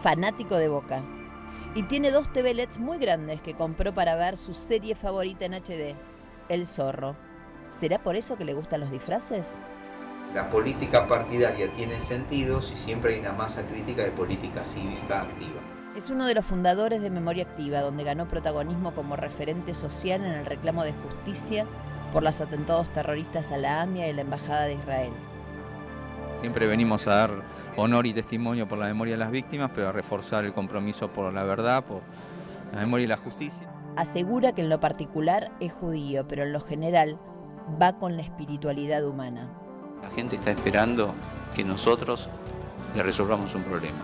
fanático de Boca. Y tiene 2 TV LEDs muy grandes que compró para ver su serie favorita en HD, El Zorro. ¿Será por eso que le gustan los disfraces? La política partidaria tiene sentido si siempre hay una masa crítica de política cívica activa. Es uno de los fundadores de Memoria Activa, donde ganó protagonismo como referente social en el reclamo de justicia por los atentados terroristas a la AMIA y la Embajada de Israel. Siempre venimos a dar honor y testimonio por la memoria de las víctimas, pero a reforzar el compromiso por la verdad, por la memoria y la justicia. Asegura que en lo particular es judío, pero en lo general va con la espiritualidad humana. La gente está esperando que nosotros le resolvamos un problema.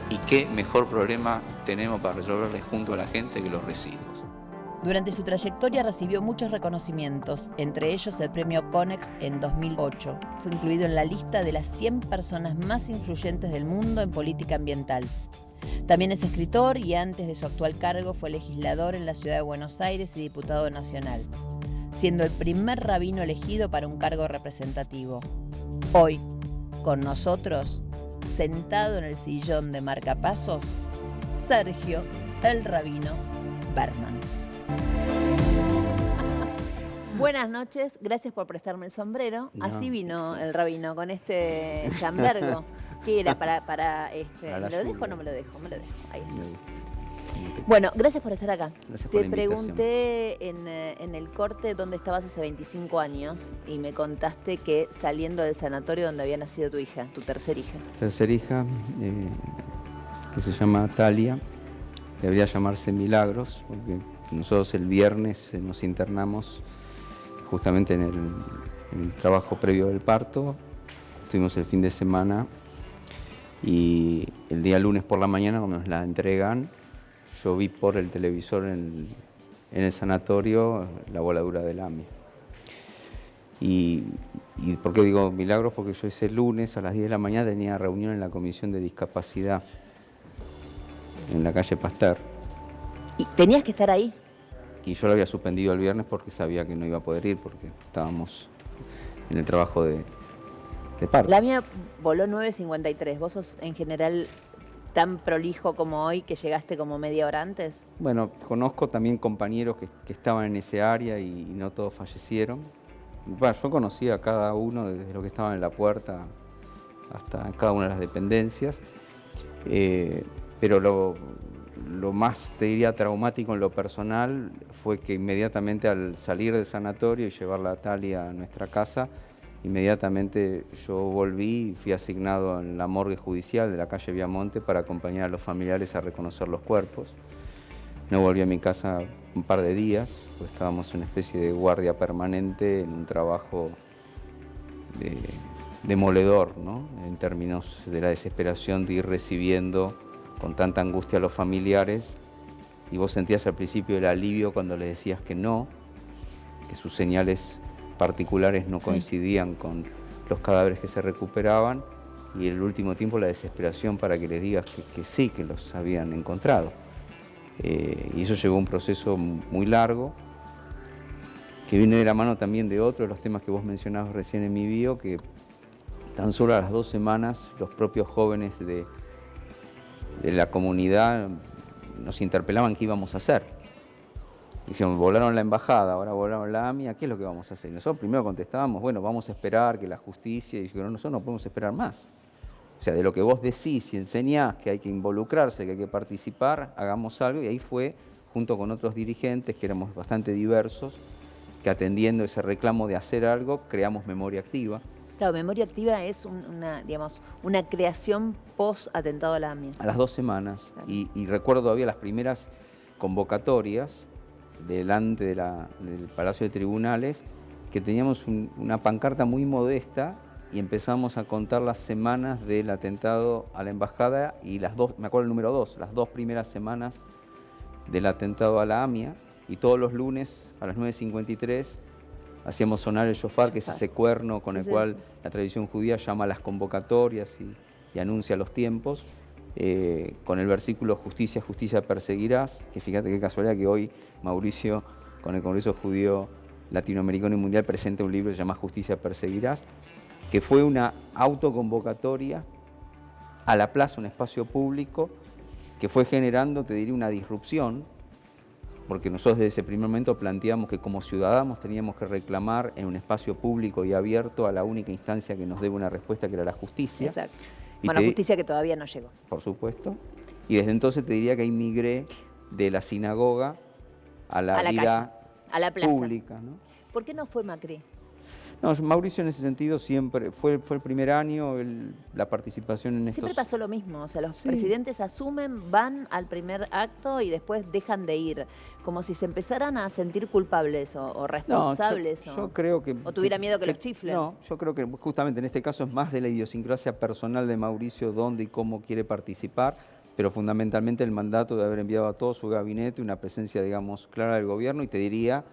¿Y qué mejor problema tenemos para resolverle junto a la gente que los residuos? Durante su trayectoria recibió muchos reconocimientos, entre ellos el premio Conex en 2008. Fue incluido en la lista de las 100 personas más influyentes del mundo en política ambiental. También es escritor y antes de su actual cargo fue legislador en la ciudad de Buenos Aires y diputado nacional, siendo el primer rabino elegido para un cargo representativo. Hoy, con nosotros, sentado en el sillón de marcapasos, Sergio el Rabino Berman. Buenas noches, gracias por prestarme el sombrero. No. Así vino el rabino, con este chambergo. ¿Qué era? Para ¿Me lo dejo o no me lo dejo? Me lo dejo. Ahí está. Me gusta. Bueno, gracias por estar acá. Gracias por la Te invitación. pregunté en el corte dónde estabas hace 25 años y me contaste que saliendo del sanatorio donde había nacido tu hija, tu tercera hija. Tercera hija, que se llama Talia, debería llamarse Milagros, porque nosotros el viernes nos internamos justamente en el trabajo previo del parto. Estuvimos el fin de semana y el día lunes por la mañana, cuando nos la entregan, yo vi por el televisor en el sanatorio la voladura del AMIA. ¿Y por qué digo Milagros? Porque yo ese lunes a las 10 de la mañana tenía reunión en la Comisión de Discapacidad en la calle Pasteur. ¿Y tenías que estar ahí? Y yo lo había suspendido el viernes porque sabía que no iba a poder ir porque estábamos en el trabajo de parto. La mía voló 9:53. ¿Vos sos en general tan prolijo como hoy que llegaste como media hora antes? Bueno, conozco también compañeros que estaban en ese área y no todos fallecieron. Bueno, yo conocía a cada uno desde los que estaban en la puerta hasta cada una de las dependencias, pero lo más, te diría, traumático en lo personal fue que inmediatamente al salir del sanatorio y llevarla a Talia a nuestra casa, inmediatamente yo volví y fui asignado en la morgue judicial de la calle Viamonte para acompañar a los familiares a reconocer los cuerpos. No volví a mi casa un par de días, pues estábamos en una especie de guardia permanente en un trabajo demoledor, ¿no? En términos de la desesperación de ir recibiendo con tanta angustia a los familiares, y vos sentías al principio el alivio cuando les decías que no, que sus señales particulares no coincidían con los cadáveres que se recuperaban, y en el último tiempo la desesperación para que les digas que sí, que los habían encontrado. Y eso llevó un proceso muy largo, que viene de la mano también de otro de los temas que vos mencionabas recién en mi bio, que tan solo a las 2 semanas los propios jóvenes de la comunidad nos interpelaban qué íbamos a hacer. Dijeron, volaron la embajada, ahora volaron la AMIA, ¿qué es lo que vamos a hacer? Y nosotros primero contestábamos, bueno, vamos a esperar que la justicia, y dijeron, nosotros no podemos esperar más. O sea, de lo que vos decís y enseñás que hay que involucrarse, que hay que participar, hagamos algo, y ahí fue, junto con otros dirigentes, que éramos bastante diversos, que atendiendo ese reclamo de hacer algo, creamos Memoria Activa. Claro, Memoria Activa es una creación post-atentado a la AMIA. A las 2 semanas, claro. Y recuerdo todavía las primeras convocatorias delante del Palacio de Tribunales, que teníamos una pancarta muy modesta y empezamos a contar las semanas del atentado a la embajada y las dos, me acuerdo el número 2, las 2 primeras semanas del atentado a la AMIA, y todos los lunes a las 9:53 hacíamos sonar el shofar, que es ese cuerno con el cual la tradición judía llama a las convocatorias y anuncia los tiempos, con el versículo justicia, justicia perseguirás, que fíjate qué casualidad que hoy Mauricio, con el Congreso Judío Latinoamericano y Mundial, presenta un libro que se llama Justicia perseguirás, que fue una autoconvocatoria a la plaza, un espacio público, que fue generando, te diría, una disrupción, porque nosotros desde ese primer momento planteamos que como ciudadanos teníamos que reclamar en un espacio público y abierto a la única instancia que nos debe una respuesta, que era la justicia. Exacto. Y Bueno, justicia que todavía no llegó. Por supuesto. Y desde entonces te diría que ahí migré de la sinagoga a la vida calle, a la plaza. pública, ¿no? ¿Por qué no fue Macri? No, Mauricio en ese sentido siempre fue el primer año, la participación en estos... Siempre pasó lo mismo, o sea, los Sí. presidentes asumen, van al primer acto y después dejan de ir, como si se empezaran a sentir culpables o responsables. No, yo creo que... o tuviera miedo que los chiflen. No, yo creo que justamente en este caso es más de la idiosincrasia personal de Mauricio, dónde y cómo quiere participar, pero fundamentalmente el mandato de haber enviado a todo su gabinete una presencia, digamos, clara del gobierno, y te diría,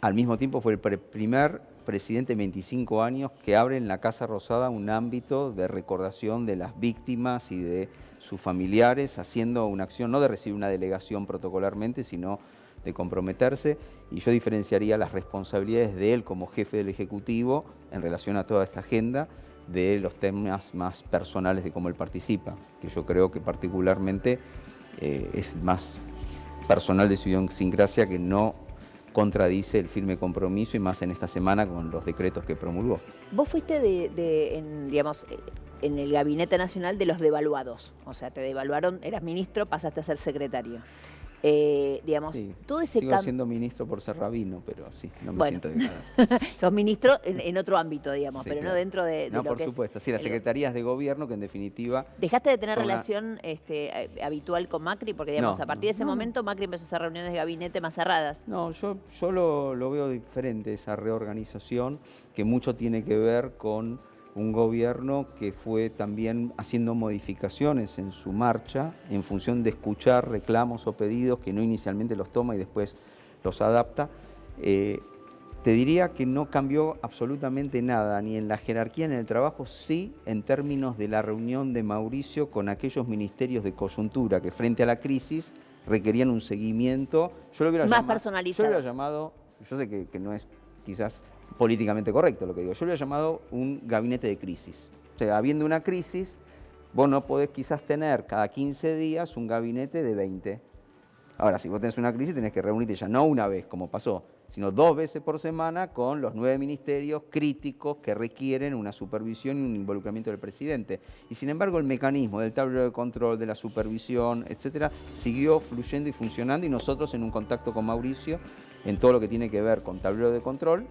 al mismo tiempo fue el primer presidente en 25 años que abre en la Casa Rosada un ámbito de recordación de las víctimas y de sus familiares, haciendo una acción no de recibir una delegación protocolarmente, sino de comprometerse, y yo diferenciaría las responsabilidades de él como jefe del Ejecutivo en relación a toda esta agenda de los temas más personales de cómo él participa, que yo creo que particularmente es más personal de su idiosincrasia, que no contradice el firme compromiso, y más en esta semana con los decretos que promulgó. Vos fuiste digamos, en el Gabinete Nacional de los devaluados, o sea, te devaluaron, eras ministro, pasaste a ser secretario. Digamos, Sí, todo ese sigo cambio... siendo ministro por ser rabino, pero sí, no me Bueno. siento bien. Sos ministro en otro ámbito, digamos, Sí, pero claro. no dentro de No, lo por que supuesto, sí, las el- secretarías de gobierno que en definitiva... ¿Dejaste de tener Son una- relación habitual con Macri? Porque, digamos, No, a partir de ese no. momento Macri empezó a hacer reuniones de gabinete más cerradas. No, yo lo veo diferente, esa reorganización, que mucho tiene que ver con un gobierno que fue también haciendo modificaciones en su marcha en función de escuchar reclamos o pedidos que no inicialmente los toma y después los adapta. Te diría que no cambió absolutamente nada, ni en la jerarquía ni en el trabajo, sí en términos de la reunión de Mauricio con aquellos ministerios de coyuntura que frente a la crisis requerían un seguimiento. Yo lo hubiera Más llamado, personalizado. Yo lo hubiera llamado, yo sé que no es quizás políticamente correcto lo que digo, yo lo hubiera llamado un gabinete de crisis. O sea, habiendo una crisis, vos no podés quizás tener cada 15 días un gabinete de 20. Ahora, si vos tenés una crisis, tenés que reunirte ya no una vez, como pasó, sino 2 veces por semana con los 9 ministerios críticos que requieren una supervisión y un involucramiento del presidente. Y sin embargo, el mecanismo del tablero de control, de la supervisión, etcétera, siguió fluyendo y funcionando, y nosotros en un contacto con Mauricio en todo lo que tiene que ver con tablero de control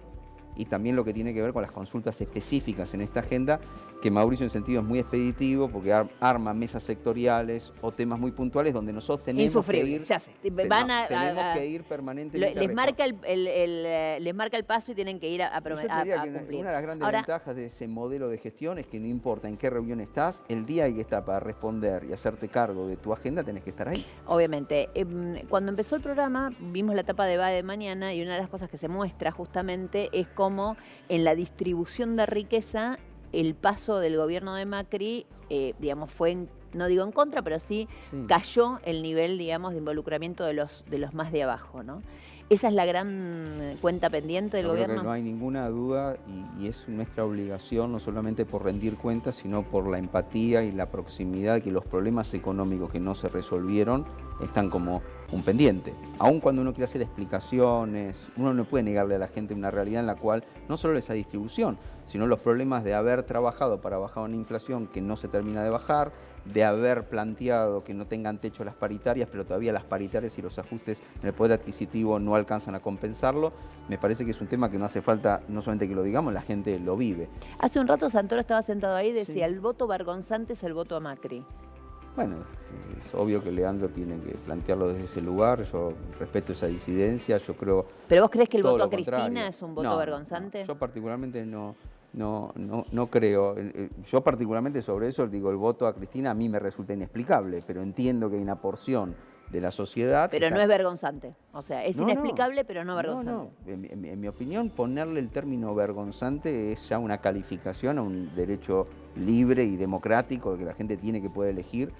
y también lo que tiene que ver con las consultas específicas en esta agenda, que Mauricio en sentido es muy expeditivo porque arma mesas sectoriales o temas muy puntuales donde nosotros tenemos que Insufrible, ir, ya sé. Tenemos que ir permanentemente. Les marca les marca el paso y tienen que ir a Yo te diría que cumplir. una de las grandes Ahora, ventajas de ese modelo de gestión es que no importa en qué reunión estás, el día hay que estar para responder y hacerte cargo de tu agenda, tenés que estar ahí. obviamente, cuando empezó el programa, vimos la etapa de Va de Mañana, y una de las cosas que se muestra justamente es cómo en la distribución de riqueza el paso del gobierno de Macri, digamos, fue, no digo en contra, pero sí, cayó el nivel, digamos, de involucramiento de los más de abajo, ¿no? ¿Esa es la gran cuenta pendiente del Yo creo gobierno? que no hay ninguna duda, y es nuestra obligación, no solamente por rendir cuentas, sino por la empatía y la proximidad, que los problemas económicos que no se resolvieron están como un pendiente. Aun cuando uno quiere hacer explicaciones, uno no puede negarle a la gente una realidad en la cual no solo esa distribución, sino los problemas de haber trabajado para bajar una inflación que no se termina de bajar, de haber planteado que no tengan techo las paritarias, pero todavía las paritarias y los ajustes en el poder adquisitivo no alcanzan a compensarlo. Me parece que es un tema que no hace falta no solamente que lo digamos, la gente lo vive. Hace un rato Santoro estaba sentado ahí y decía, Sí. el voto vergonzante es el voto a Macri. Bueno, es obvio que Leandro tiene que plantearlo desde ese lugar, yo respeto esa disidencia, yo creo... ¿Pero vos crees que el todo voto a lo Cristina contrario. es un voto No, vergonzante? no, yo particularmente no creo. Yo particularmente sobre eso digo, el voto a Cristina a mí me resulta inexplicable, pero entiendo que hay una porción de la sociedad... Pero no es vergonzante. O sea, es No, inexplicable, no. pero no vergonzante. No. En mi opinión, ponerle el término vergonzante es ya una calificación a un derecho libre y democrático que la gente tiene que poder elegir.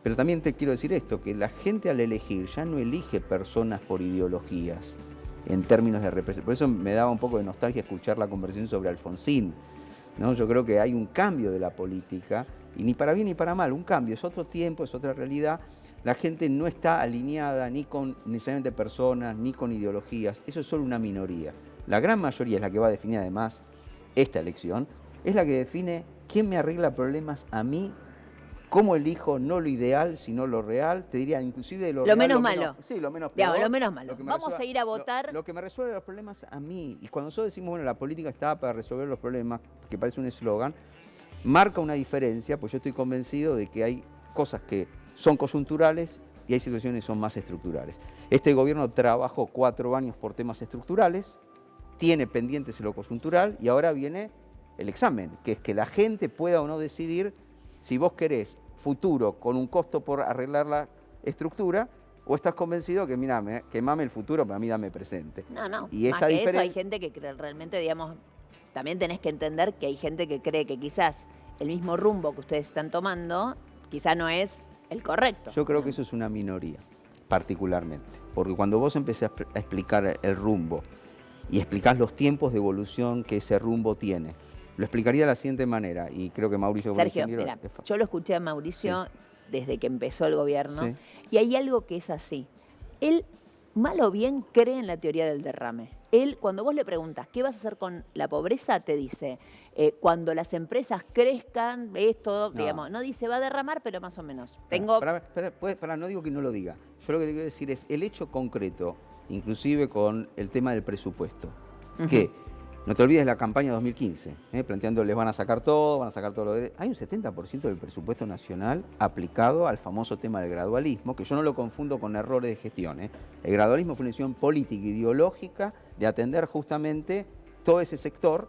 Pero también te quiero decir esto, que la gente al elegir ya no elige personas por ideologías, en términos de representación. Por eso me daba un poco de nostalgia escuchar la conversación sobre Alfonsín, ¿no? Yo creo que hay un cambio de la política, y ni para bien ni para mal, un cambio, es otro tiempo, es otra realidad, La gente no está alineada ni con necesariamente personas, ni con ideologías. Eso es solo una minoría. La gran mayoría es la que va a definir además esta elección. Es la que define quién me arregla problemas a mí, cómo elijo no lo ideal, sino lo real. Te diría inclusive de lo real, menos malo. Sí, lo menos Digamos, peor. lo menos malo. Vamos a ir a votar. Lo que me resuelve los problemas a mí. Y cuando nosotros decimos, bueno, la política está para resolver los problemas, que parece un eslogan, marca una diferencia, pues yo estoy convencido de que hay cosas que son coyunturales y hay situaciones que son más estructurales. Este gobierno trabajó 4 años por temas estructurales, tiene pendientes en lo coyuntural y ahora viene el examen, que es que la gente pueda o no decidir si vos querés futuro con un costo por arreglar la estructura o estás convencido que, mira, quemame el futuro, para mí dame presente. No. Y Más esa que eso, diferencia... hay gente que realmente, digamos, también tenés que entender que hay gente que cree que quizás el mismo rumbo que ustedes están tomando quizá no es el correcto. Yo creo que eso es una minoría, particularmente. Porque cuando vos empezás a explicar el rumbo y explicás los tiempos de evolución que ese rumbo tiene, lo explicaría de la siguiente manera, y creo que Mauricio... Sergio, mira, yo lo escuché a Mauricio desde que empezó el gobierno, Sí. y hay algo que es así. Él, mal o bien, cree en la teoría del derrame. Él, cuando vos le preguntas qué vas a hacer con la pobreza, te dice, cuando las empresas crezcan, esto, digamos, no dice va a derramar, pero más o menos. No digo que no lo diga. Yo lo que te quiero decir es el hecho concreto, inclusive con el tema del presupuesto, que no te olvides la campaña 2015, planteando les van a sacar todo lo de... Hay un 70% del presupuesto nacional aplicado al famoso tema del gradualismo, que yo no lo confundo con errores de gestión. El gradualismo fue una decisión política, ideológica, de atender justamente todo ese sector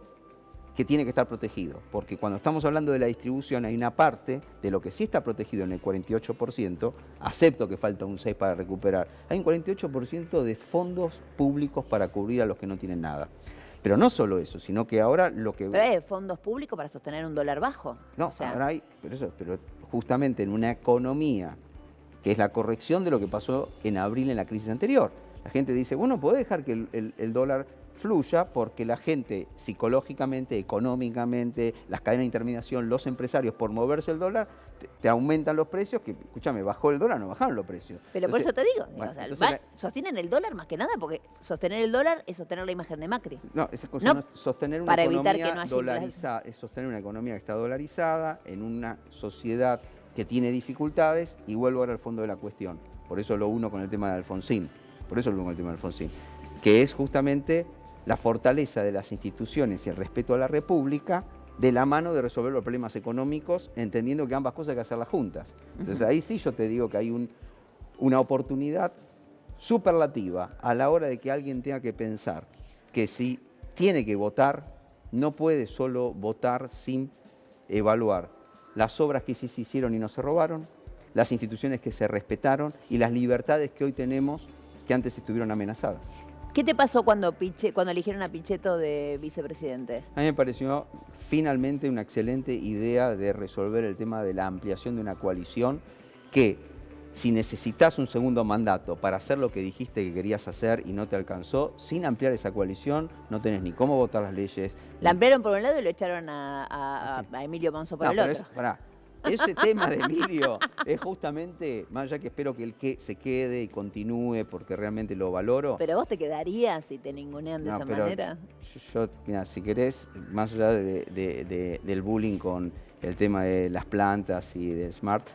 que tiene que estar protegido. Porque cuando estamos hablando de la distribución, hay una parte de lo que sí está protegido en el 48%, acepto que falta un 6% para recuperar, hay un 48% de fondos públicos para cubrir a los que no tienen nada. Pero no solo eso, sino que ahora lo que... Pero hay fondos públicos para sostener un dólar bajo. No, o sea, ahora hay, pero justamente en una economía que es la corrección de lo que pasó en abril en la crisis anterior. La gente dice, bueno, podés dejar que el dólar fluya porque la gente psicológicamente, económicamente, las cadenas de intermediación, los empresarios, por moverse el dólar, te aumentan los precios, que, escúchame, bajó el dólar, no bajaron los precios. Pero Entonces, por eso te digo, bueno, o sea, entonces sostienen el dólar más que nada, porque sostener el dólar es sostener la imagen de Macri. No, esa cosa No, no es sostener una para evitar economía que no haya dolarizada, es sostener una economía que está dolarizada en una sociedad que tiene dificultades, y vuelvo ahora al fondo de la cuestión. Por eso lo uno con el tema de Alfonsín, que es justamente la fortaleza de las instituciones y el respeto a la República de la mano de resolver los problemas económicos, entendiendo que ambas cosas hay que hacerlas juntas. Entonces ahí sí yo te digo que hay una oportunidad superlativa a la hora de que alguien tenga que pensar que si tiene que votar, no puede solo votar sin evaluar las obras que sí se hicieron y no se robaron, las instituciones que se respetaron y las libertades que hoy tenemos que antes estuvieron amenazadas. ¿Qué te pasó cuando eligieron a Pichetto de vicepresidente? A mí me pareció finalmente una excelente idea de resolver el tema de la ampliación de una coalición que, si necesitas un segundo mandato para hacer lo que dijiste que querías hacer y no te alcanzó, sin ampliar esa coalición no tenés ni cómo votar las leyes. La ampliaron por un lado y lo echaron a Emilio Monzó por el otro. Ese tema de Emilio es justamente, más allá que espero que él se quede y continúe porque realmente lo valoro. Pero vos te quedarías si te ningunean de esa manera. Mira, si querés, más allá del bullying con el tema de las plantas y del smart.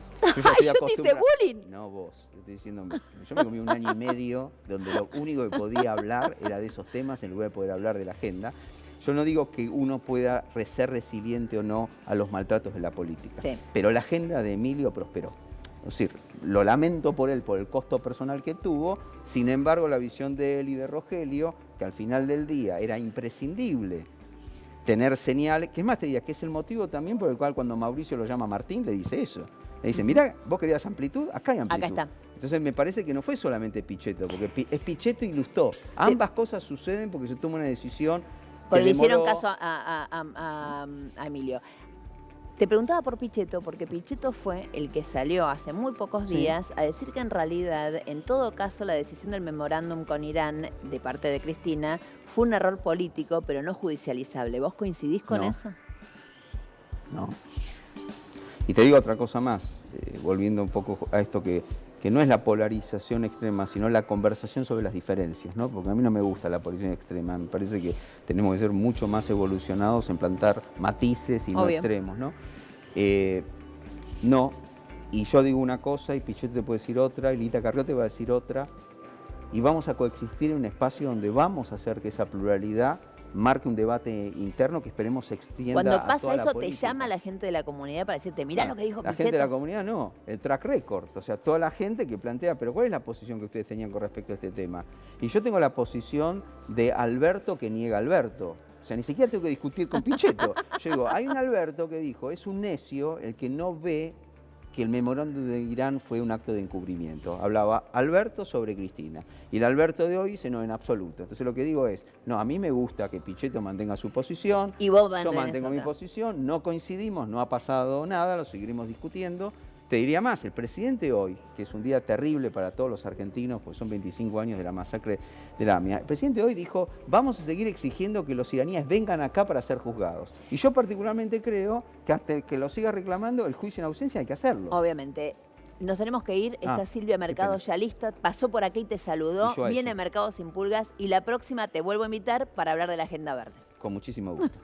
Yo te hice bullying. No, vos. Estoy diciendo, yo me comí 1 año y medio donde lo único que podía hablar era de esos temas en lugar de poder hablar de la agenda. Yo no digo que uno pueda ser resiliente o no a los maltratos de la política, pero la agenda de Emilio prosperó. Es decir, lo lamento por él, por el costo personal que tuvo, sin embargo la visión de él y de Rogelio, que al final del día era imprescindible tener señales, que es más te diría, que es el motivo también por el cual cuando Mauricio lo llama a Martín le dice eso. Le dice, mirá, vos querías amplitud, acá hay amplitud. Acá está. Entonces me parece que no fue solamente Pichetto, porque es Pichetto y Lustó. Ambas cosas suceden porque se toma una decisión. Porque le hicieron caso a Emilio. Te preguntaba por Pichetto, porque Pichetto fue el que salió hace muy pocos días a decir que en realidad, en todo caso, la decisión del memorándum con Irán de parte de Cristina fue un error político, pero no judicializable. ¿Vos coincidís con eso? No. Y te digo otra cosa más, volviendo un poco a esto que que no es la polarización extrema, sino la conversación sobre las diferencias, ¿no? Porque a mí no me gusta la polarización extrema, me parece que tenemos que ser mucho más evolucionados en plantar matices y no extremos, ¿no? No, y yo digo una cosa y Pichetto te puede decir otra, y Lita Carrió te va a decir otra, y vamos a coexistir en un espacio donde vamos a hacer que esa pluralidad marque un debate interno que esperemos se extienda Cuando a toda pasa la eso, te política. llama la gente de la comunidad para decirte, mirá lo que dijo La Pichetto. gente de la comunidad no, el track record, o sea, toda la gente que plantea, pero ¿cuál es la posición que ustedes tenían con respecto a este tema? Y yo tengo la posición de Alberto que niega a Alberto. O sea, ni siquiera tengo que discutir con Pichetto. Yo digo, hay un Alberto que dijo, es un necio el que no ve que el memorándum de Irán fue un acto de encubrimiento. Hablaba Alberto sobre Cristina. Y el Alberto de hoy dice no, en absoluto. Entonces lo que digo es, no, a mí me gusta que Pichetto mantenga su posición, Y vos yo mantengo mi posición, no coincidimos, no ha pasado nada, lo seguiremos discutiendo. Te diría más, el presidente hoy, que es un día terrible para todos los argentinos, pues son 25 años de la masacre de Lamia, el presidente hoy dijo, vamos a seguir exigiendo que los iraníes vengan acá para ser juzgados. Y yo particularmente creo que hasta que lo siga reclamando, el juicio en ausencia hay que hacerlo. Obviamente. Nos tenemos que ir. Está Silvia Mercado ya lista. Pasó por aquí y te saludó. Viene Mercado Sin Pulgas. Y la próxima te vuelvo a invitar para hablar de la Agenda Verde. Con muchísimo gusto.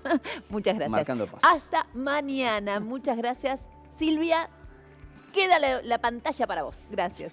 Muchas gracias. Marcando pasos. Hasta mañana. Muchas gracias. Silvia, queda la pantalla para vos. Gracias.